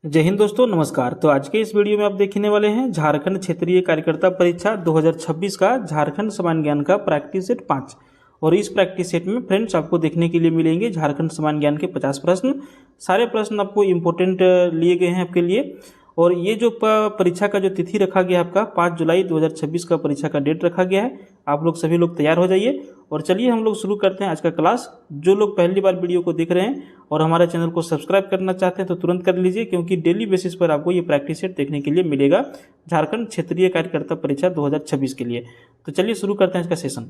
जय हिंद दोस्तों, नमस्कार। तो आज के इस वीडियो में आप देखने वाले हैं झारखंड क्षेत्रीय कार्यकर्ता परीक्षा 2026 का झारखंड सामान्य ज्ञान का प्रैक्टिस सेट 5। और इस प्रैक्टिस सेट में फ्रेंड्स आपको देखने के लिए मिलेंगे झारखंड सामान्य ज्ञान के 50 प्रश्न। सारे प्रश्न आपको इम्पोर्टेंट लिए गए हैं आपके लिए। और ये जो परीक्षा का जो तिथि रखा गया है आपका 5 जुलाई 2026 का परीक्षा का डेट रखा गया है। आप लोग सभी लोग तैयार हो जाइए और चलिए हम लोग शुरू करते हैं आज का क्लास। जो लोग पहली बार वीडियो को देख रहे हैं और हमारे चैनल को सब्सक्राइब करना चाहते हैं तो तुरंत कर लीजिए, क्योंकि डेली बेसिस पर आपको ये प्रैक्टिस सेट देखने के लिए मिलेगा झारखंड क्षेत्रीय कार्यकर्ता परीक्षा 2026 के लिए। तो चलिए शुरू करते हैं इसका सेशन।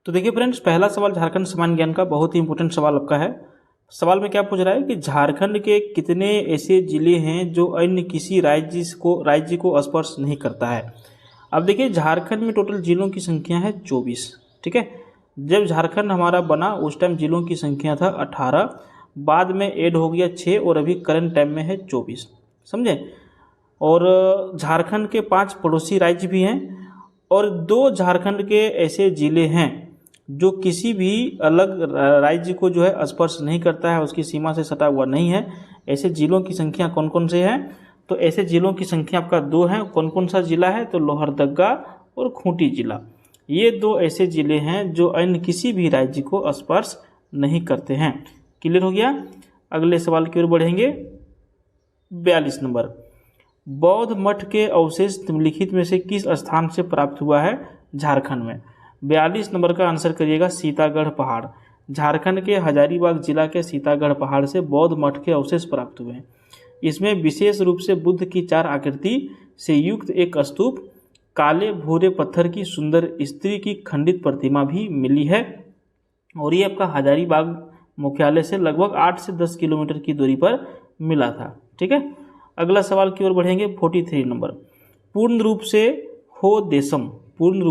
तो देखिए फ्रेंड्स, पहला सवाल झारखंड सामान्य ज्ञान का बहुत ही इंपॉर्टेंट सवाल आपका है। सवाल में क्या पूछ रहा है कि झारखंड के कितने ऐसे जिले हैं जो अन्य किसी राज्य को स्पर्श नहीं करता है। अब देखिए, झारखंड में टोटल जिलों की संख्या है 24। ठीक है, जब झारखंड हमारा बना उस टाइम जिलों की संख्या था 18, बाद में ऐड हो गया 6 और अभी करंट टाइम में है 24। समझे। और झारखंड के 5 पड़ोसी राज्य भी हैं और 2 झारखंड के ऐसे जिले हैं जो किसी भी अलग राज्य को जो है स्पर्श नहीं करता है, उसकी सीमा से सटा हुआ नहीं है। ऐसे जिलों की संख्या कौन कौन से हैं? तो ऐसे जिलों की संख्या आपका 2 है। कौन कौन सा जिला है? तो लोहरदगा और खूंटी जिला। ये 2 ऐसे जिले हैं जो अन्य किसी भी राज्य को स्पर्श नहीं करते हैं। क्लियर हो गया। अगले सवाल की ओर बढ़ेंगे। 42 नंबर, बौद्ध मठ के अवशेष निम्नलिखित में से किस स्थान से प्राप्त हुआ है झारखंड में? 42 नंबर का आंसर करिएगा सीतागढ़ पहाड़। झारखंड के हजारीबाग जिला के सीतागढ़ पहाड़ से बौद्ध मठ के अवशेष प्राप्त हुए हैं। इसमें विशेष रूप से बुद्ध की 4 आकृति से युक्त एक स्तूप, काले भूरे पत्थर की सुंदर स्त्री की खंडित प्रतिमा भी मिली है। और ये आपका हजारीबाग मुख्यालय से लगभग 8 से 10 किलोमीटर की दूरी पर मिला था। ठीक है, अगला सवाल की ओर बढ़ेंगे। 43 नंबर, पूर्ण रूप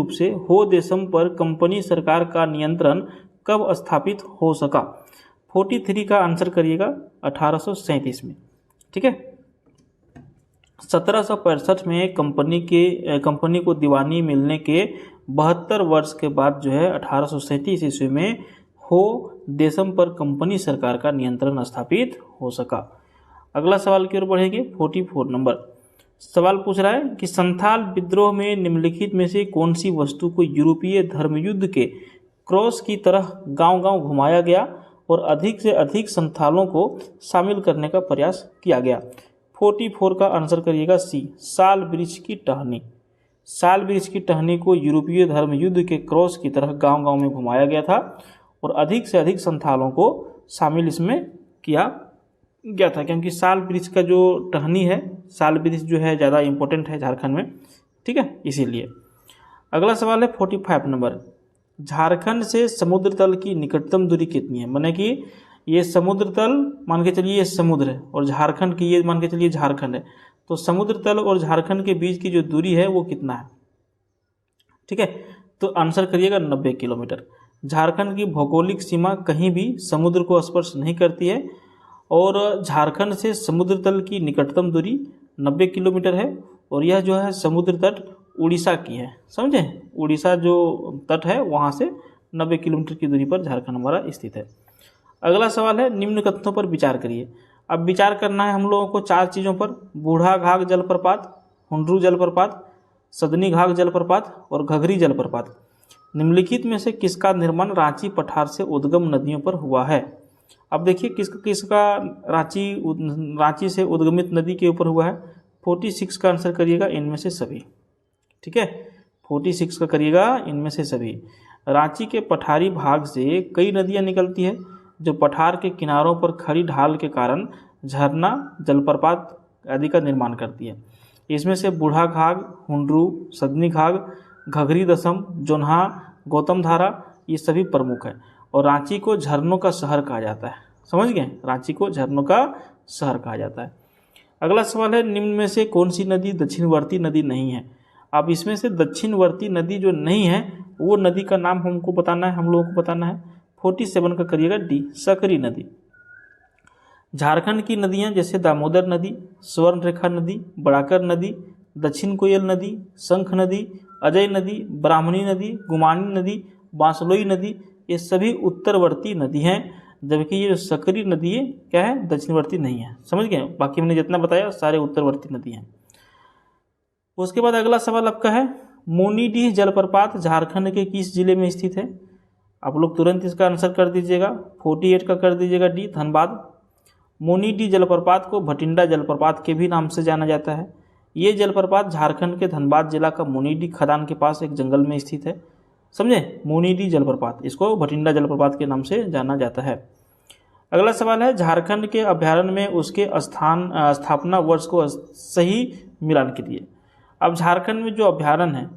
से हो देशम पर कंपनी सरकार का नियंत्रण कब स्थापित हो सका? 43 का आंसर करिएगा 1837 में। ठीक है, 1765 में कंपनी को दीवानी मिलने के 72 वर्ष के बाद जो है 1837 ईस्वी में हो देशम पर कंपनी सरकार का नियंत्रण स्थापित हो सका। अगला सवाल की ओर बढ़ेंगे। 44 नंबर, सवाल पूछ रहा है कि संथाल विद्रोह में निम्नलिखित में से कौन सी वस्तु को यूरोपीय धर्मयुद्ध के क्रॉस की तरह गांव-गांव घुमाया गया और अधिक से अधिक संथालों को शामिल करने का प्रयास किया गया? 44 का आंसर करिएगा सी, साल वृक्ष की टहनी। साल वृक्ष की टहनी को यूरोपीय धर्मयुद्ध के क्रॉस की तरह गांव-गांव में घुमाया गया था और अधिक से अधिक संथालों को शामिल इसमें किया गया था, क्योंकि साल वृक्ष का जो टहनी है, साल वृक्ष जो है ज़्यादा इंपॉर्टेंट है झारखंड में। ठीक है, इसीलिए। अगला सवाल है 45 नंबर, झारखंड से समुद्र तल की निकटतम दूरी कितनी है? माने कि ये समुद्र तल मान के चलिए ये समुद्र है और झारखंड की ये मान के चलिए झारखंड है, तो समुद्र तल और झारखंड के बीच की जो दूरी है वो कितना है? ठीक है, तो आंसर करिएगा 90 किलोमीटर। झारखंड की भौगोलिक सीमा कहीं भी समुद्र को स्पर्श नहीं करती है और झारखंड से समुद्र तल की निकटतम दूरी 90 किलोमीटर है। और यह जो है समुद्र तट उड़ीसा की है। समझे, उड़ीसा जो तट है वहाँ से 90 किलोमीटर की दूरी पर झारखंड हमारा स्थित है। अगला सवाल है, निम्न कथनों पर विचार करिए। अब विचार करना है हम लोगों को 4 चीज़ों पर: बूढ़ा घाघ जलप्रपात, हुंडरू जलप्रपात, सदनी घाघ जलप्रपात और घघरी जलप्रपात। निम्नलिखित में से किसका निर्माण रांची पठार से उद्गम नदियों पर हुआ है? अब देखिए किसका रांची से उद्गमित नदी के ऊपर हुआ है। 46 का आंसर करिएगा इनमें से सभी। ठीक है, 46 का करिएगा इनमें से सभी। रांची के पठारी भाग से कई नदियां निकलती है जो पठार के किनारों पर खड़ी ढाल के कारण झरना, जलप्रपात आदि का निर्माण करती है। इसमें से बूढ़ा घाघ, हुंडरू, सदनी घाघ, घघरी दसम, जोन्हा, गौतम धारा ये सभी प्रमुख है। और रांची को झरनों का शहर कहा जाता है। समझ गए, रांची को झरनों का शहर कहा जाता है। अगला सवाल है, निम्न में से कौन सी नदी दक्षिणवर्ती नदी नहीं है? अब इसमें से दक्षिणवर्ती नदी जो नहीं है वो नदी का नाम हमको बताना है, हम लोगों को बताना है। 47 का करिएगा डी, सकरी नदी। झारखंड की नदियां जैसे दामोदर नदी, स्वर्णरेखा नदी, बड़ाकर नदी, दक्षिण कोयल नदी, शंख नदी, अजय नदी, ब्राह्मणी नदी, गुमानी नदी, बांसलोई नदी, ये सभी उत्तरवर्ती नदी हैं जबकि ये जो सकरी नदी है क्या है, दक्षिणवर्ती नहीं है। समझ गए, बाकी हमने जितना बताया सारे उत्तरवर्ती नदी हैं। उसके बाद अगला सवाल आपका है, मोनीडीह जलप्रपात झारखंड के किस जिले में स्थित है? आप लोग तुरंत इसका आंसर कर दीजिएगा, 48 का कर दीजिएगा डी, धनबाद। मोनीडीह जलप्रपात को भटिंडा जलप्रपात के भी नाम से जाना जाता है। ये जलप्रपात झारखंड के धनबाद जिला का मोनीडीह खदान के पास एक जंगल में स्थित है। समझे, मोनीडीह जलप्रपात, इसको भटिंडा जलप्रपात के नाम से जाना जाता है। अगला सवाल है, झारखंड के अभ्यारण्य में उसके स्थापना वर्ष को सही मिलान कीजिए। अब झारखंड में जो अभ्यारण्य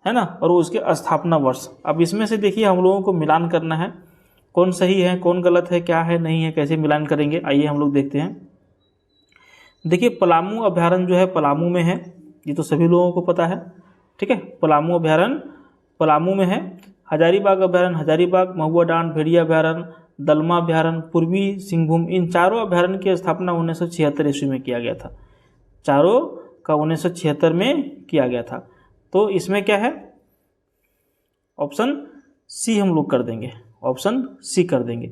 है ना, और उसके स्थापना वर्ष, अब इसमें से देखिए हम लोगों को मिलान करना है, कौन सही है कौन गलत है, क्या है नहीं है, कैसे मिलान करेंगे, आइए हम लोग देखते हैं। देखिए पलामू अभ्यारण्य जो है पलामू में है, ये तो सभी लोगों को पता है, ठीक है। पलामू अभ्यारण्य पलामू में है। हजारीबाग अभ्यारण्य हजारीबाग, महुआ डांड भेड़िया अभ्यारण्य, दलमा अभ्यारण्य पूर्वी सिंहभूम, इन चारों अभ्यारण्य की स्थापना 1976 ईस्वी में किया गया था। चारों का 1976 में किया गया था। तो इसमें क्या है, ऑप्शन सी हम लोग कर देंगे, ऑप्शन सी कर देंगे।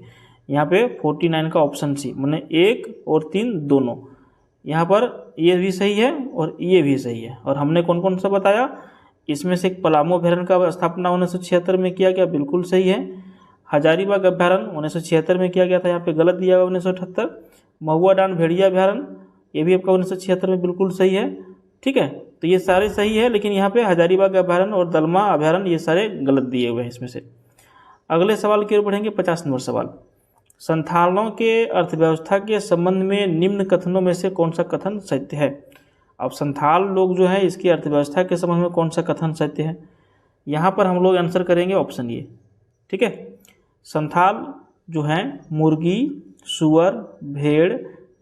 यहाँ पे 49 का ऑप्शन सी, माने 1 और 3 दोनों, यहाँ पर ये भी सही है और ये भी सही है। और हमने कौन कौन सा बताया, इसमें से पलामू अभ्यारण्य का स्थापना 1976 में किया गया, बिल्कुल सही है। हजारीबाग अभ्यारण्य 1976 में किया गया था, यहाँ पे गलत दिया हुआ 1978। महुआ डांड भेड़िया अभ्यारण्य ये भी आपका 1976 में बिल्कुल सही है, ठीक है। तो ये सारे सही है, लेकिन यहाँ पे हजारीबाग अभ्यारण्य और दलमा अभ्यारण्य ये सारे गलत दिए हुए हैं इसमें से। अगले सवाल की ओर बढ़ेंगे, 50 नंबर सवाल। संथालों के अर्थव्यवस्था के संबंध में निम्न कथनों में से कौन सा कथन सत्य है? अब संथाल लोग जो है इसकी अर्थव्यवस्था के संबंध में कौन सा कथन सत्य है? यहाँ पर हम लोग आंसर करेंगे ऑप्शन ए, ठीक है। संथाल जो हैं मुर्गी, सुअर, भेड़,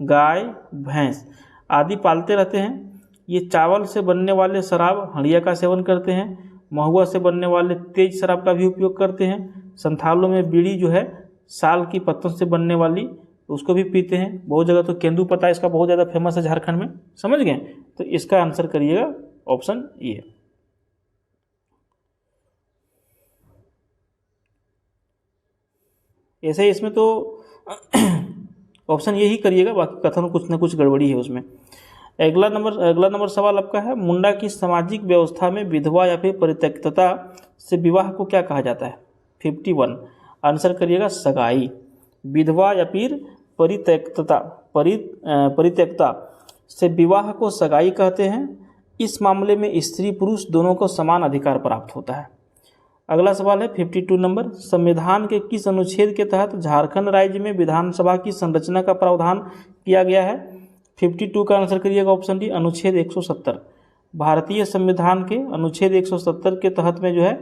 गाय, भैंस आदि पालते रहते हैं। ये चावल से बनने वाले शराब हड़िया का सेवन करते हैं, महुआ से बनने वाले तेज शराब का भी उपयोग करते हैं। संथालों में बीड़ी जो है साल की पत्तों से बनने वाली, उसको भी पीते हैं। बहुत जगह तो केंदू पत्ता इसका बहुत ज़्यादा फेमस है झारखंड में, समझ गए। तो इसका आंसर करिएगा ऑप्शन ए। ऐसे ही इसमें तो ऑप्शन यही करिएगा, बाकी कथन कुछ न कुछ गड़बड़ी है उसमें। अगला नंबर सवाल आपका है, मुंडा की सामाजिक व्यवस्था में विधवा या फिर परित्यक्तता से विवाह को क्या कहा जाता है? 51 आंसर करिएगा सगाई। विधवा या फिर परित्यक्ता से विवाह को सगाई कहते हैं। इस मामले में स्त्री पुरुष दोनों को समान अधिकार प्राप्त होता है। अगला सवाल है 52 नंबर, संविधान के किस अनुच्छेद के तहत झारखंड राज्य में विधानसभा की संरचना का प्रावधान किया गया है? 52 का आंसर करिएगा ऑप्शन डी, अनुच्छेद 170। भारतीय संविधान के अनुच्छेद 170 के तहत में जो है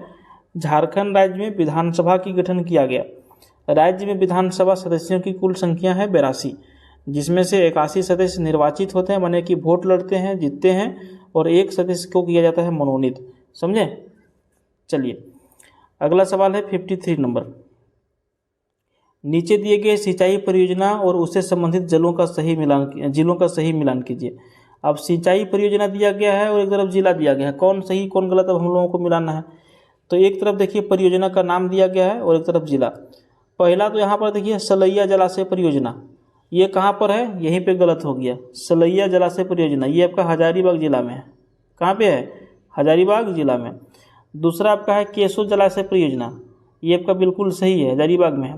झारखंड राज्य में विधानसभा की गठन किया गया। राज्य में विधानसभा सदस्यों की कुल संख्या है 82, जिसमें से 81 सदस्य निर्वाचित होते हैं, माने कि वोट लड़ते हैं, जीतते हैं, और एक सदस्य को किया जाता है मनोनीत। समझे। चलिए अगला सवाल है 53 नंबर, नीचे दिए गए सिंचाई परियोजना और उससे संबंधित जिलों का सही मिलान कीजिए। अब सिंचाई परियोजना दिया गया है और एक तरफ जिला दिया गया है, कौन सही कौन गलत अब हम लोगों को मिलाना है। तो एक तरफ देखिए परियोजना का नाम दिया गया है और एक तरफ जिला। पहला तो यहाँ पर देखिए सलैया जलाशय परियोजना, ये कहाँ पर है, यहीं पे गलत हो गया। सलैया जलाशय परियोजना ये आपका हजारीबाग जिला में है। कहाँ पे है? हजारीबाग जिला में। दूसरा आपका है केशो जलाशय परियोजना, ये आपका बिल्कुल सही है, हजारीबाग में है।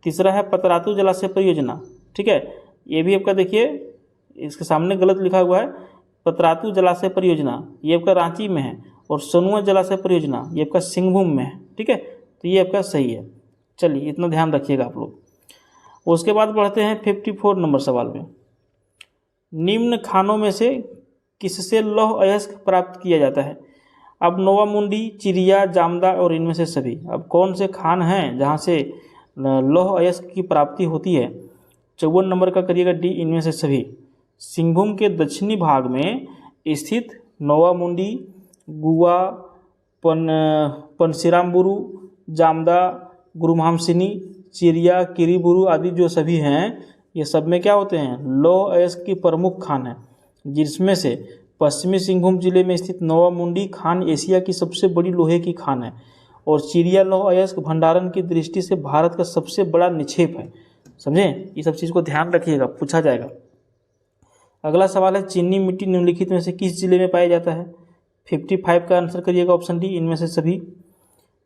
तीसरा है पतरातू जलाशय परियोजना, ठीक है, ये भी आपका देखिए इसके सामने गलत लिखा हुआ है। पतरातू जलाशय परियोजना ये आपका रांची में है, और सोनुआ जलाशय परियोजना ये आपका सिंहभूम में है, ठीक है। तो ये आपका सही है। चलिए इतना ध्यान रखिएगा आप लोग। उसके बाद बढ़ते हैं 54 नंबर सवाल में, निम्न खानों में से किससे लौह अयस्क प्राप्त किया जाता है? अब नोवामुंडी, चिरिया, जामदा और इनमें से सभी। अब कौन से खान हैं जहाँ से लौह अयस्क की प्राप्ति होती है? 54 नंबर का करिएगा डी, इनमें से सभी। सिंहभूम के दक्षिणी भाग में स्थित नोवामुंडी, गुआ, पनसिरामबुरु, जामदा, गुरुमामसिनी, चिरिया, किरीबुरु आदि जो सभी हैं, ये सब में क्या होते हैं? लौह अयस्क की प्रमुख खान है, जिसमें से पश्चिमी सिंहभूम जिले में स्थित नोवामुंडी खान एशिया की सबसे बड़ी लोहे की खान है। और चिड़िया लौह अयस्क भंडारण की दृष्टि से भारत का सबसे बड़ा निक्षेप है। समझे, ये सब चीज़ को ध्यान रखिएगा, पूछा जाएगा। अगला सवाल है, चीनी मिट्टी निम्नलिखित में से किस जिले में पाया जाता है? 55 का आंसर करिएगा ऑप्शन डी, इनमें से सभी।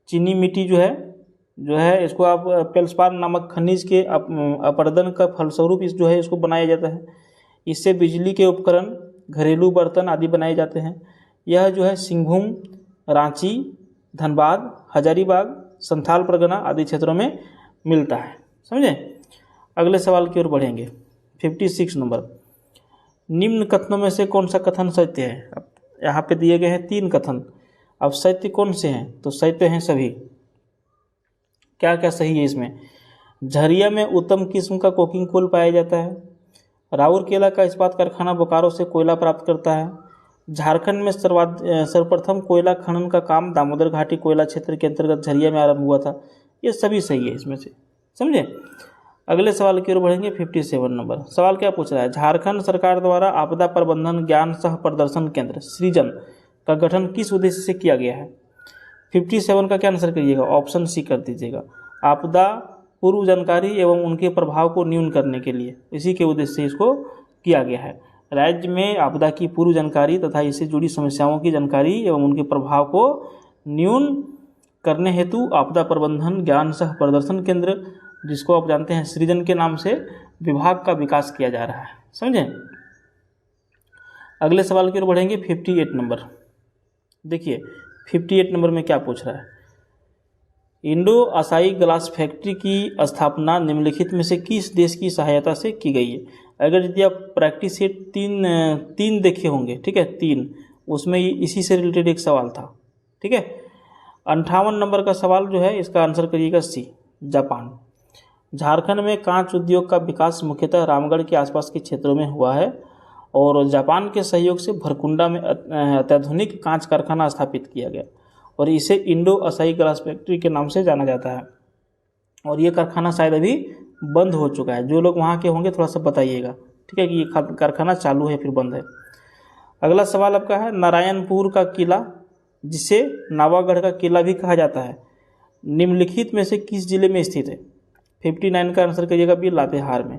चीनी मिट्टी जो है इसको आप फेल्सपार नामक खनिज के अपरदन का फलस्वरूप जो है इसको बनाया जाता है। इससे बिजली के उपकरण, घरेलू बर्तन आदि बनाए जाते हैं। यह जो है सिंहभूम, रांची, धनबाद, हजारीबाग, संथाल परगना आदि क्षेत्रों में मिलता है। समझे। अगले सवाल की ओर बढ़ेंगे। 56 नंबर, निम्न कथनों में से कौन सा कथन सत्य है? अब यहाँ पे दिए गए हैं 3 कथन। अब सत्य कौन से हैं? तो सत्य हैं सभी। क्या क्या सही है इसमें? झरिया में उत्तम किस्म का कोकिंग कोल पाया जाता है। राउरकेला का इस्पात कारखाना बोकारो से कोयला प्राप्त करता है। झारखंड में सर्वप्रथम कोयला खनन का काम दामोदर घाटी कोयला क्षेत्र के अंतर्गत झरिया में आरंभ हुआ था। ये सभी सही है इसमें से। समझे। अगले सवाल की ओर बढ़ेंगे। 57 नंबर सवाल क्या पूछ रहा है? झारखंड सरकार द्वारा आपदा प्रबंधन ज्ञान सह प्रदर्शन केंद्र सृजन का गठन किस उद्देश्य से किया गया है? 57 का क्या आंसर करिएगा? ऑप्शन सी कर दीजिएगा। आपदा पूर्व जानकारी एवं उनके प्रभाव को न्यून करने के लिए, इसी के उद्देश्य से इसको किया गया है। राज्य में आपदा की पूर्व जानकारी तथा इससे जुड़ी समस्याओं की जानकारी एवं उनके प्रभाव को न्यून करने हेतु आपदा प्रबंधन ज्ञान सह प्रदर्शन केंद्र, जिसको आप जानते हैं सृजन के नाम से, विभाग का विकास किया जा रहा है। समझे। अगले सवाल की ओर बढ़ेंगे। 58 नंबर देखिए, 58 नंबर में क्या पूछ रहा है? इंडो असाई ग्लास फैक्ट्री की स्थापना निम्नलिखित में से किस देश की सहायता से की गई है? अगर यदि आप प्रैक्टिस सेट तीन देखे होंगे, ठीक है, 3, उसमें इसी से रिलेटेड एक सवाल था। ठीक है। 58 नंबर का सवाल जो है इसका आंसर करिएगा सी, जापान। झारखंड में कांच उद्योग का विकास मुख्यतः रामगढ़ के आसपास के क्षेत्रों में हुआ है और जापान के सहयोग से भरकुंडा में अत्याधुनिक कांच कारखाना स्थापित किया गया और इसे इंडो असाई ग्लास फैक्ट्री के नाम से जाना जाता है। और ये कारखाना शायद अभी बंद हो चुका है। जो लोग वहाँ के होंगे थोड़ा सा बताइएगा, ठीक है, कि ये कारखाना चालू है फिर बंद है। अगला सवाल आपका है, नारायणपुर का किला, जिसे नावागढ़ का किला भी कहा जाता है, निम्नलिखित में से किस जिले में स्थित है? 59 का आंसर करिएगा बी, लातेहार में।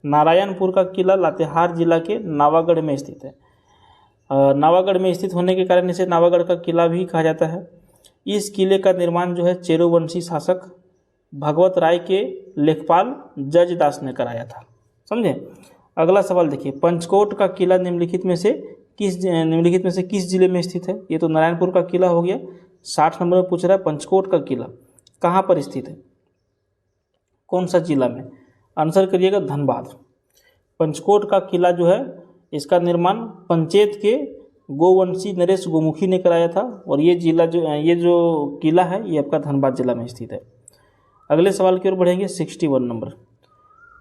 नारायणपुर का किला लातेहार जिला के नावागढ़ में स्थित है। नावागढ़ में स्थित होने के कारण इसे नावागढ़ का किला भी कहा जाता है। इस किले का निर्माण जो है चेरोवंशी शासक भगवत राय के लेखपाल जज दास ने कराया था। समझे। अगला सवाल देखिए, पंचकोट का किला निम्नलिखित में से किस जिले में स्थित है? ये तो नारायणपुर का किला हो गया। 60 नंबर में पूछ रहा है पंचकोट का किला कहाँ पर स्थित है, कौन सा जिला में? आंसर करिएगा धनबाद। पंचकोट का किला जो है इसका निर्माण पंचेत के गोवंशी नरेश गोमुखी ने कराया था और ये जो किला है ये आपका धनबाद जिला में स्थित है। अगले सवाल की ओर बढ़ेंगे। 61 नंबर,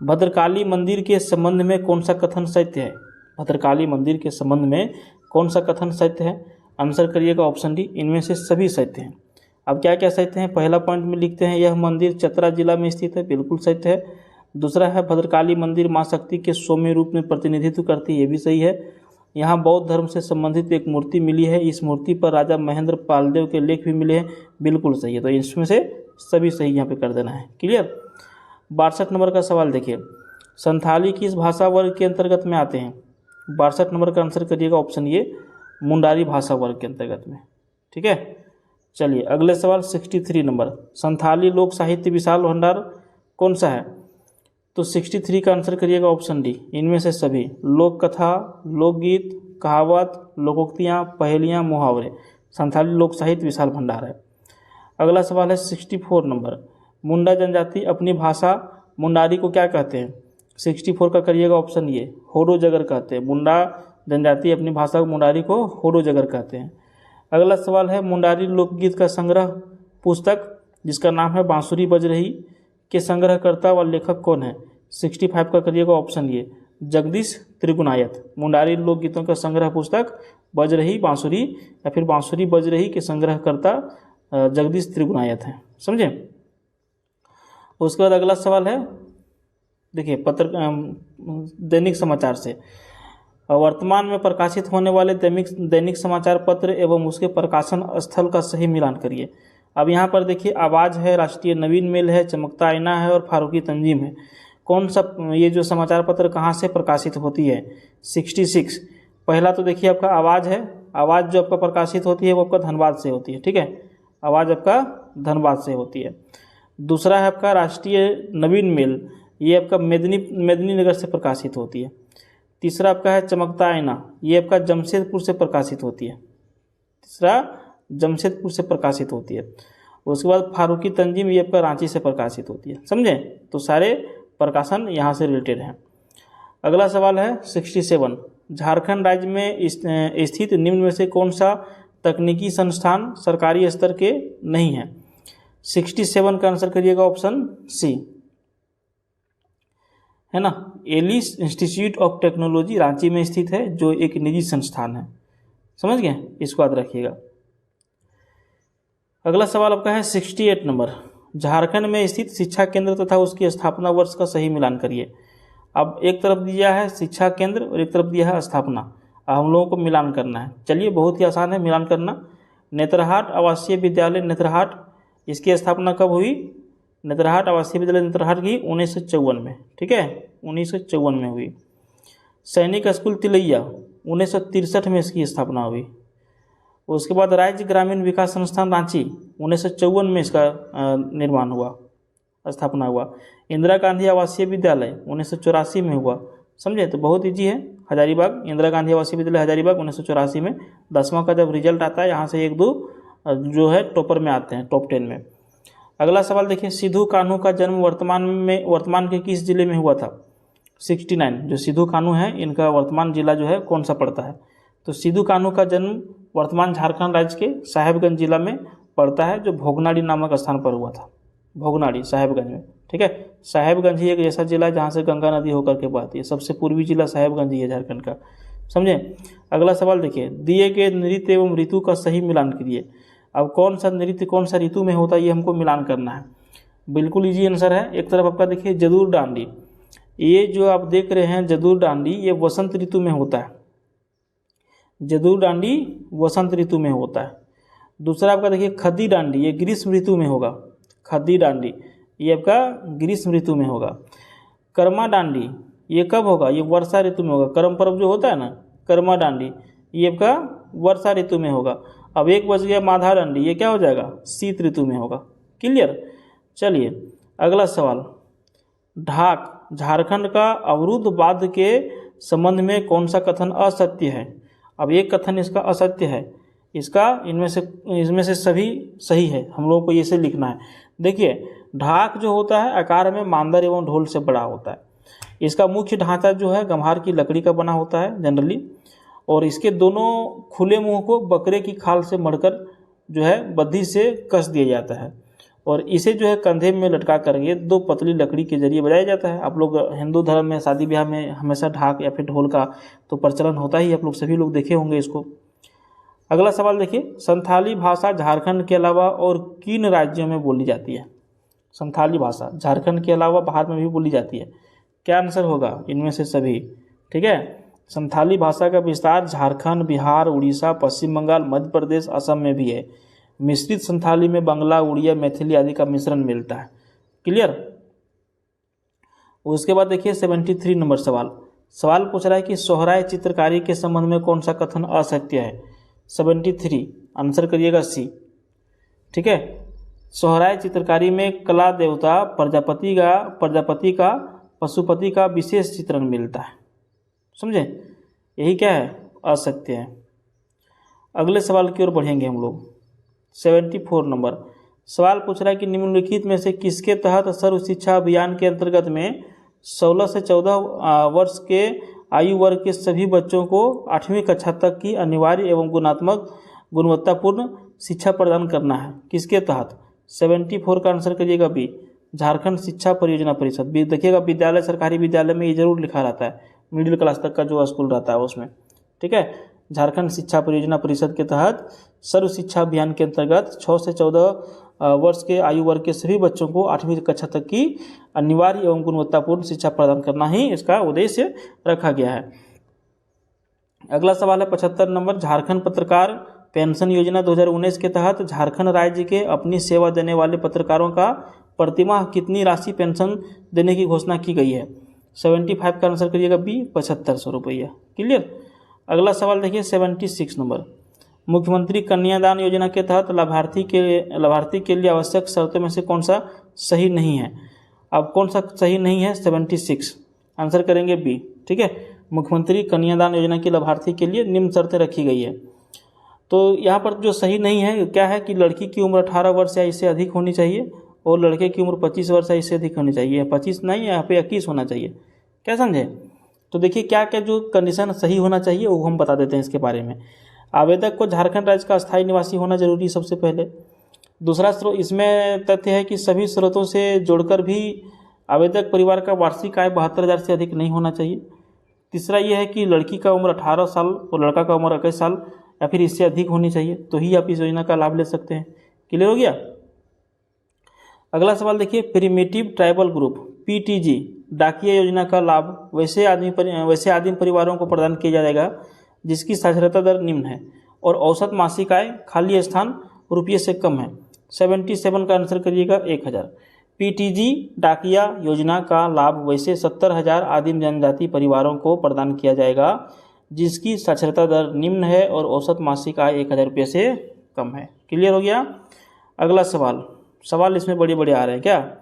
भद्रकाली मंदिर के संबंध में कौन सा कथन सत्य है? भद्रकाली मंदिर के संबंध में कौन सा कथन सत्य है? आंसर करिएगा ऑप्शन डी, इनमें से सभी सत्य हैं। अब क्या क्या सत्य हैं? पहला पॉइंट में लिखते हैं यह मंदिर चतरा जिला में स्थित है, बिल्कुल सत्य है। दूसरा है भद्रकाली मंदिर मां शक्ति के सौम्य रूप में प्रतिनिधित्व करती है, ये भी सही है। यहाँ बौद्ध धर्म से संबंधित एक मूर्ति मिली है, इस मूर्ति पर राजा महेंद्र पालदेव के लेख भी मिले हैं, बिल्कुल सही है। तो इसमें से सभी सही यहाँ पे कर देना है। क्लियर। 62 नंबर का सवाल देखिए, संथाली किस भाषा वर्ग के अंतर्गत में आते हैं? 62 नंबर का आंसर करिएगा ऑप्शन ए, मुंडारी भाषा वर्ग के अंतर्गत में। ठीक है। चलिए अगले सवाल 63 नंबर, संथाली लोक साहित्य विशाल भंडार कौन सा है? तो 63 का आंसर करिएगा ऑप्शन डी, इनमें से सभी। लोक कथा, लोकगीत, कहावत, लोकोक्तियाँ, पहेलियाँ, मुहावरे, संथाली लोक साहित्य विशाल भंडार है। अगला सवाल है 64 नंबर, मुंडा जनजाति अपनी भाषा मुंडारी को क्या कहते हैं? 64 का करिएगा ऑप्शन ए, होडो जगर कहते हैं। मुंडा जनजाति अपनी भाषा मुंडारी को होडो जगर कहते हैं। अगला सवाल है, मुंडारी लोकगीत का संग्रह पुस्तक जिसका नाम है बांसुरी बज रही के संग्रहकर्ता व लेखक कौन है? 65 का करिएगा ऑप्शन ए, जगदीश त्रिगुणायत। मुंडारी लोकगीतों का संग्रह पुस्तक बज रही बांसुरी या फिर बांसुरी बज रही के संग्रहकर्ता जगदीश त्रिगुणायत हैं। समझे। उसके बाद अगला सवाल है, देखिए, दैनिक समाचार से वर्तमान में प्रकाशित होने वाले दैनिक समाचार पत्र एवं उसके प्रकाशन स्थल का सही मिलान करिए। अब यहाँ पर देखिए आवाज़ है, राष्ट्रीय नवीन मेल है, चमकता आईना है और फारूकी तंजीम है। कौन सा ये जो समाचार पत्र कहाँ से प्रकाशित होती है? 66। पहला तो देखिए आपका आवाज़ है। आवाज़ जो आपका प्रकाशित होती है वो आपका धनबाद से होती है, ठीक है, आवाज़ आपका धनबाद से होती है। दूसरा है आपका राष्ट्रीय नवीन मेल, ये आपका मेदिनीनगर से प्रकाशित होती है। तीसरा आपका है चमकता आईना, ये आपका जमशेदपुर से प्रकाशित होती है। तीसरा जमशेदपुर से प्रकाशित होती है। उसके बाद फारूकी तंजीम, ये आपका रांची से प्रकाशित होती है। समझे? तो सारे प्रकाशन यहाँ से रिलेटेड हैं। अगला सवाल है 67। झारखंड राज्य में स्थित निम्न में से कौन सा तकनीकी संस्थान सरकारी स्तर के नहीं है? 67 का आंसर करिएगा ऑप्शन सी, है ना। Alice Institute of Technology Ranchi में स्थित है, जो एक निजी संस्थान है। समझ गए? इसको याद रखिएगा। अगला सवाल आपका है 68 नंबर। झारखंड में स्थित शिक्षा केंद्र तथा उसकी स्थापना वर्ष का सही मिलान करिए। अब एक तरफ दिया है शिक्षा केंद्र और एक तरफ दिया है स्थापना, हम लोगों को मिलान करना है। चलिए, बहुत ही आसान है मिलान करना। नेतरहाट आवासीय विद्यालय नेतरहाट, इसकी स्थापना कब हुई? नेतरहाट आवासीय विद्यालय नेतरहाट की 1954 में, ठीक है, 1954 में हुई। सैनिक स्कूल तिलैया 1963 में इसकी स्थापना हुई। उसके बाद राज्य ग्रामीण विकास संस्थान रांची 1954 में इसका निर्माण हुआ, स्थापना हुआ। इंदिरा गांधी आवासीय विद्यालय 1984 में हुआ। समझे? तो बहुत ईजी है। हजारीबाग इंदिरा गांधी आवासीय विद्यालय हजारीबाग 1984 में। 10वां का जब रिजल्ट आता है यहाँ से 1-2 जो है टॉपर में आते हैं, टॉप 10 में। अगला सवाल देखिए, सिद्धू कान्हू का जन्म वर्तमान के किस जिले में हुआ था? 69। जो सिद्धू कान्हू है इनका वर्तमान जिला जो है कौन सा पड़ता है? तो सिद्धू कान्हू का जन्म वर्तमान झारखंड राज्य के साहेबगंज जिला में पड़ता है, जो भोगनाडी नामक स्थान पर हुआ था। भोगनाडी साहेबगंज में, ठीक है। साहेबगंज ही एक ऐसा जिला है जहाँ से गंगा नदी होकर के बहती है। सबसे पूर्वी जिला साहेबगंज ही है झारखंड का। समझे? अगला सवाल देखिए, दिए गए नृत्य एवं ऋतु का सही मिलान कीजिए। अब कौन सा नृत्य कौन सा ऋतु में होता है ये हमको मिलान करना है। बिल्कुल ईजी आंसर है। एक तरफ आपका देखिए जदूर डांडी, ये जो आप देख रहे हैं जदूर डांडी, ये वसंत ऋतु में होता है। जदूर डांडी वसंत ऋतु में होता है। दूसरा आपका देखिए खद्दी डांडी, ये ग्रीष्म ऋतु में होगा। खद्दी डांडी ये आपका ग्रीष्म ऋतु में होगा। कर्मा डांडी ये कब होगा? ये वर्षा ऋतु में होगा। कर्म पर्व जो होता है ना, कर्मा डांडी, ये आपका वर्षा ऋतु में होगा। अब एक बच गया माधा डांडी, ये क्या हो जाएगा? शीत ऋतु में होगा। क्लियर? चलिए अगला सवाल, ढाक झारखंड का अवरुद्ध बांध के संबंध में कौन सा कथन असत्य है? अब एक कथन इसका असत्य है, इसका इनमें से सभी सही है। हम लोगों को ये से लिखना है। देखिए, ढाक जो होता है आकार में मांदर एवं ढोल से बड़ा होता है। इसका मुख्य ढांचा जो है गम्हार की लकड़ी का बना होता है जनरली, और इसके दोनों खुले मुंह को बकरे की खाल से मढ़कर जो है बद्धी से कस दिया जाता है, और इसे जो है कंधे में लटका करके 2 पतली लकड़ी के जरिए बजाया जाता है। आप लोग हिंदू धर्म में शादी ब्याह में हमेशा ढाक या फिर ढोल का तो प्रचलन होता ही, आप लोग सभी लोग देखे होंगे इसको। अगला सवाल देखिए, संथाली भाषा झारखंड के अलावा और किन राज्यों में बोली जाती है? संथाली भाषा झारखंड के अलावा बाहर में भी बोली जाती है। क्या आंसर होगा? इनमें से सभी, ठीक है। संथाली भाषा का विस्तार झारखंड, बिहार, उड़ीसा, पश्चिम बंगाल, मध्य प्रदेश, असम में भी है। मिश्रित संथाली में बांग्ला, उड़िया, मैथिली आदि का मिश्रण मिलता है। क्लियर? उसके बाद देखिए 73 नंबर सवाल पूछ रहा है कि सोहराय चित्रकारी के संबंध में कौन सा कथन असत्य है? 73 आंसर करिएगा सी, ठीक है। सोहराय चित्रकारी में कला देवता प्रजापति का पशुपति का विशेष चित्रण मिलता है। समझे? यही क्या है? असत्य है। अगले सवाल की ओर बढ़ेंगे हम लोग। 74 नंबर सवाल पूछ रहा है कि निम्नलिखित में से किसके तहत सर्व शिक्षा अभियान के अंतर्गत में 16 से 14 वर्ष के आयु वर्ग के सभी बच्चों को 8वीं कक्षा तक की अनिवार्य एवं गुणवत्तापूर्ण शिक्षा प्रदान करना है? किसके तहत? 74 का आंसर करिएगा बी, झारखंड शिक्षा परियोजना परिषद। देखिएगा विद्यालय, सरकारी विद्यालय में ये जरूर लिखा रहता है, मिडिल क्लास तक का जो स्कूल रहता है उसमें, ठीक है। झारखंड शिक्षा परियोजना परिषद के तहत सर्व शिक्षा अभियान के अंतर्गत 6 से 14 वर्ष के आयु वर्ग के सभी बच्चों को 8वीं कक्षा तक की अनिवार्य एवं गुणवत्तापूर्ण शिक्षा प्रदान करना ही इसका उद्देश्य रखा गया है। अगला सवाल है 75 नंबर, झारखंड पत्रकार पेंशन योजना 2019 के तहत झारखंड राज्य के अपनी सेवा देने वाले पत्रकारों का प्रतिमाह कितनी राशि पेंशन देने की घोषणा की गई है? 75 का आंसर करिएगा बी, 7500 रुपया। क्लियर। अगला सवाल देखिए 76 नंबर। मुख्यमंत्री कन्यादान योजना के तहत लाभार्थी के लिए आवश्यक शर्तों में से कौन सा सही नहीं है? अब कौन सा सही नहीं है? 76 आंसर करेंगे बी। ठीक है, मुख्यमंत्री कन्यादान योजना के लाभार्थी के लिए निम्न शर्तें रखी गई है। तो यहाँ पर जो सही नहीं है क्या है कि लड़की की उम्र 18 वर्ष या इससे अधिक होनी चाहिए और लड़के की उम्र 25 वर्ष या इससे अधिक होनी चाहिए। 25 नहीं, यहाँ पे 21 होना चाहिए। क्या समझे? तो देखिए क्या क्या जो कंडीशन सही होना चाहिए वो हम बता देते हैं इसके बारे में। आवेदक को झारखंड राज्य का अस्थायी निवासी होना जरूरी सबसे पहले। दूसरा स्रोत इसमें तथ्य है कि सभी स्रोतों से जोड़कर भी आवेदक परिवार का वार्षिक आय 72,000 से अधिक नहीं होना चाहिए। तीसरा यह है कि लड़की का उम्र 18 साल और लड़का का उम्र 21 साल या फिर इससे अधिक होनी चाहिए, तो ही आप इस योजना का लाभ ले सकते हैं। क्लियर हो गया। अगला सवाल देखिए, प्रिमिटिव ट्राइबल ग्रुप PTG डाकिया योजना का लाभ वैसे आदिम परिवारों को प्रदान किया जाएगा जिसकी साक्षरता दर निम्न है और औसत मासिक आय खाली स्थान रुपये से कम है। 77 का आंसर करिएगा 1000। PTG डाकिया योजना का लाभ वैसे 70,000 आदिम जनजाति परिवारों को प्रदान किया जाएगा जिसकी साक्षरता दर निम्न है और औसत मासिक आय 1000 रुपये से कम है। क्लियर हो गया। अगला सवाल इसमें बड़े बड़े आ रहे हैं क्या?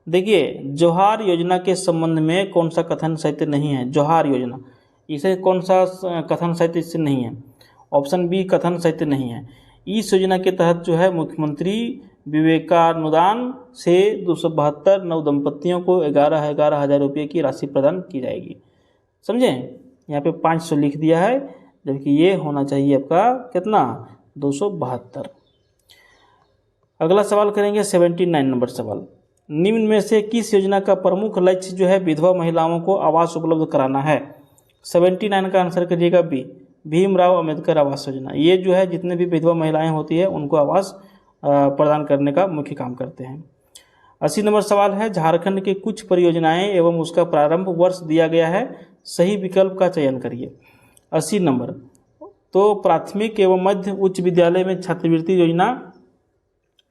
देखिए, जोहार योजना के संबंध में कौन सा कथन सत्य नहीं है? जोहार योजना, इसे कौन सा कथन सत्य इससे नहीं है? ऑप्शन बी कथन सत्य नहीं है। इस योजना के तहत जो है मुख्यमंत्री विवेकानुदान से 272 नवदंपतियों को 11,000 हजार रुपये की राशि प्रदान की जाएगी। समझे? यहाँ पे 500 लिख दिया है, जबकि ये होना चाहिए आपका कितना? 272। अगला सवाल करेंगे 79 नंबर सवाल। निम्न में से किस योजना का प्रमुख लक्ष्य जो है विधवा महिलाओं को आवास उपलब्ध कराना है? 79 का आंसर करिएगा बी, भीमराव अंबेडकर आवास योजना। ये जो है जितने भी विधवा महिलाएं होती है उनको आवास प्रदान करने का मुख्य काम करते हैं। 80 नंबर सवाल है, झारखंड के कुछ परियोजनाएं एवं उसका प्रारंभ वर्ष दिया गया है, सही विकल्प का चयन करिए। 80 नंबर, तो प्राथमिक एवं मध्य उच्च विद्यालय में छात्रवृत्ति योजना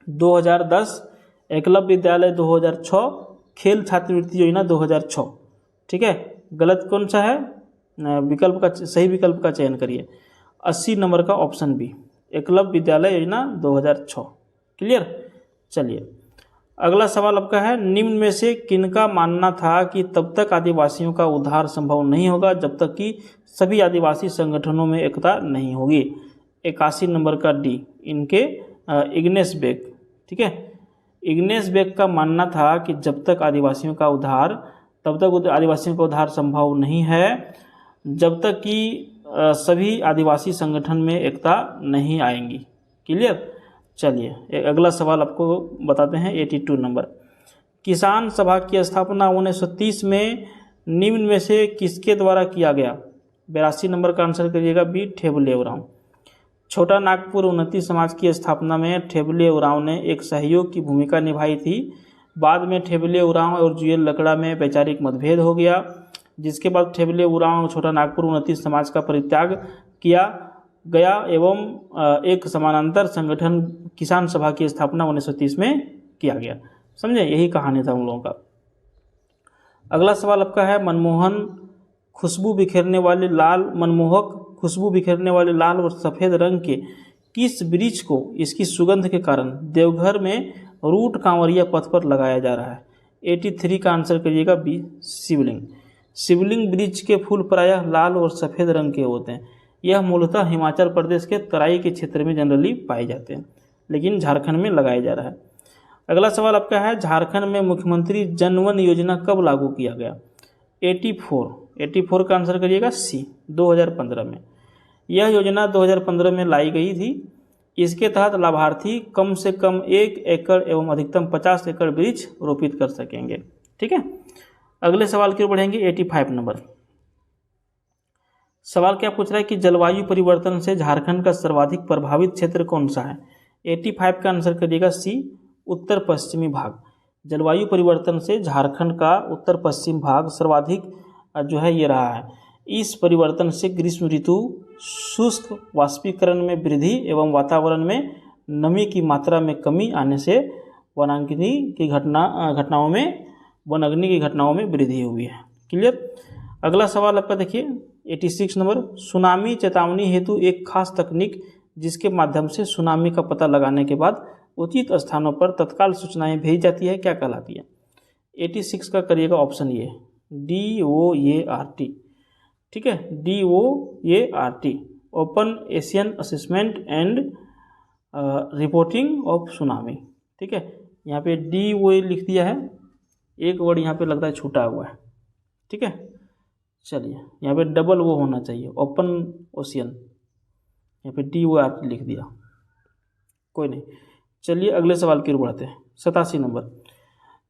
2010, एकलव्य विद्यालय 2006, खेल छात्रवृत्ति योजना 2006। ठीक है, गलत कौन सा है? विकल्प का सही विकल्प का चयन करिए। 80 नंबर का ऑप्शन बी, एकलव्य विद्यालय योजना 2006। क्लियर। चलिए अगला सवाल आपका है, निम्न में से किनका मानना था कि तब तक आदिवासियों का उद्धार संभव नहीं होगा जब तक कि सभी आदिवासी संगठनों में एकता नहीं होगी? 81 नंबर का डी, इनके इग्नेस बेक। ठीक है, इग्नेस बेक का मानना था कि जब तक आदिवासियों का उद्धार तब तक आदिवासियों का उद्धार संभव नहीं है जब तक कि सभी आदिवासी संगठन में एकता नहीं आएंगी। क्लियर। चलिए अगला सवाल आपको बताते हैं 82 नंबर। किसान सभा की स्थापना 1930 में निम्न में से किसके द्वारा किया गया? 82 नंबर का आंसर करिएगा बी, ठेबुले उरांव। छोटा नागपुर उन्नति समाज की स्थापना में ठेबुले उरांव ने एक सहयोग की भूमिका निभाई थी। बाद में ठेबुले उरांव और जुएल लकड़ा में वैचारिक मतभेद हो गया, जिसके बाद ठेबुले उरांव छोटा नागपुर उन्नति समाज का परित्याग किया गया एवं एक समानांतर संगठन किसान सभा की स्थापना 1930 में किया गया। समझे, यही कहानी था उन लोगों का। अगला सवाल आपका है, मनमोहक खुशबू बिखेरने वाले लाल और सफ़ेद रंग के किस वृक्ष को इसकी सुगंध के कारण देवघर में रूट कांवरिया पथ पर लगाया जा रहा है? 83 का आंसर करिएगा बी, शिवलिंग। शिवलिंग वृक्ष के फूल प्रायः लाल और सफ़ेद रंग के होते हैं। यह मूलतः हिमाचल प्रदेश के तराई के क्षेत्र में जनरली पाए जाते हैं, लेकिन झारखंड में लगाया जा रहा है। अगला सवाल आपका है, झारखंड में मुख्यमंत्री जनवन योजना कब लागू किया गया? 84 का आंसर करिएगा सी, 2015 में। यह योजना 2015 में लाई गई थी। इसके तहत लाभार्थी कम से कम 1 एकड़ एवं अधिकतम 50 एकड़ वृक्ष रोपित कर सकेंगे। ठीक है, अगले सवाल की ओर बढ़ेंगे। 85 नंबर सवाल क्या पूछ रहा है कि जलवायु परिवर्तन से झारखंड का सर्वाधिक प्रभावित क्षेत्र कौन सा है? 85 का आंसर करिएगा सी, उत्तर पश्चिमी भाग। जलवायु परिवर्तन से झारखंड का उत्तर पश्चिम भाग सर्वाधिक जो है ये रहा है। इस परिवर्तन से ग्रीष्म ऋतु शुष्क वाष्पीकरण में वृद्धि एवं वातावरण में नमी की मात्रा में कमी आने से वनाग्नि की घटनाओं में वृद्धि हुई है। क्लियर। अगला सवाल आपका देखिए 86 नंबर, सुनामी चेतावनी हेतु एक खास तकनीक जिसके माध्यम से सुनामी का पता लगाने के बाद उचित स्थानों पर तत्काल सूचनाएं भेजी जाती है, क्या कहलाती है? 86 का करिएगा ऑप्शन ये DOART। ठीक है, DOART, open Asian assessment and reporting of tsunami. ठीक है, यहाँ पे DOA लिख दिया है, एक वर्ड यहाँ पे लगता है छूटा हुआ है। ठीक है, चलिए यहाँ पे डबल वो होना चाहिए, ओपन ओशियन, यहाँ पे DOART लिख दिया, कोई नहीं। चलिए अगले सवाल की ओर बढ़ते हैं। 87 नंबर,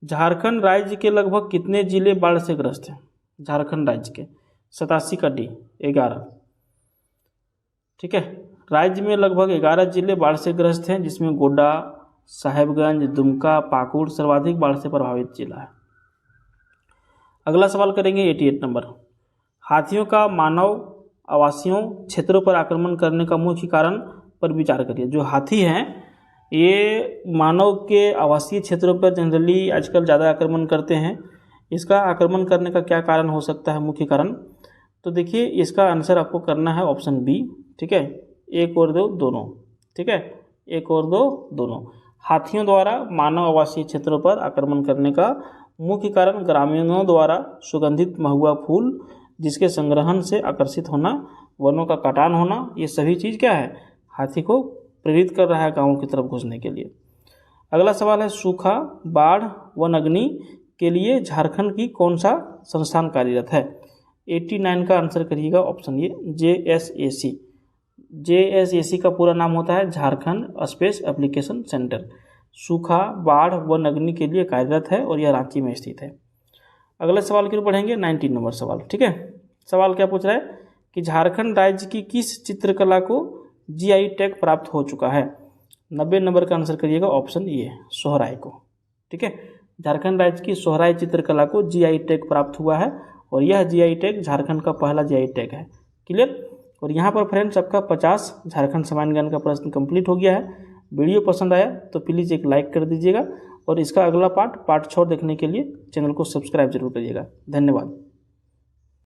झारखंड राज्य के लगभग कितने जिले बाढ़ से ग्रस्त हैं? झारखंड राज्य के 87 का D 11। ठीक है, राज्य में लगभग 11 जिले बाढ़ से ग्रस्त हैं, जिसमें गोड्डा, साहेबगंज, दुमका, पाकुड़ सर्वाधिक बाढ़ से प्रभावित जिला है। अगला सवाल करेंगे 88 नंबर, हाथियों का मानव आवासीय क्षेत्रों पर आक्रमण करने का मुख्य कारण पर विचार करिए। जो हाथी हैं ये मानव के आवासीय क्षेत्रों पर जनरली आजकल ज़्यादा आक्रमण करते हैं। इसका आक्रमण करने का क्या कारण हो सकता है, मुख्य कारण? तो देखिए इसका आंसर आपको करना है ऑप्शन बी। ठीक है, एक और दो दोनों। ठीक है, एक और दो दोनों। हाथियों द्वारा मानव आवासीय क्षेत्रों पर आक्रमण करने का मुख्य कारण ग्रामीणों द्वारा सुगंधित महुआ फूल जिसके संग्रहण से आकर्षित होना, वनों का काटान होना, ये सभी चीज़ क्या है, हाथी को प्रेरित कर रहा है गाँवों की तरफ घुसने के लिए। अगला सवाल है, सूखा, बाढ़, वन अग्नि के लिए झारखंड की कौन सा संस्थान कार्यरत है? 89 का आंसर करिएगा ऑप्शन ये JSAC। JSAC का पूरा नाम होता है झारखंड स्पेस एप्लीकेशन सेंटर। सूखा, बाढ़, वन अग्नि के लिए कार्यरत है और यह रांची में स्थित है। अगले सवाल की ओर बढ़ेंगे, 19 नंबर सवाल। ठीक है, सवाल क्या पूछ रहा है कि झारखंड राज्य की किस चित्रकला को GI टैग प्राप्त हो चुका है? 90 नंबर का आंसर करिएगा ऑप्शन ये सोहराय को। ठीक है, झारखंड राज्य की सोहराय चित्रकला को GI टैग प्राप्त हुआ है और यह GI टैग झारखंड का पहला GI टैग है। क्लियर। और यहाँ पर फ्रेंड्स आपका 50 झारखंड सामान्य ज्ञान का प्रश्न कंप्लीट हो गया है। वीडियो पसंद आया तो प्लीज़ एक लाइक कर दीजिएगा और इसका अगला पार्ट 6 देखने के लिए चैनल को सब्सक्राइब जरूर करिएगा। धन्यवाद।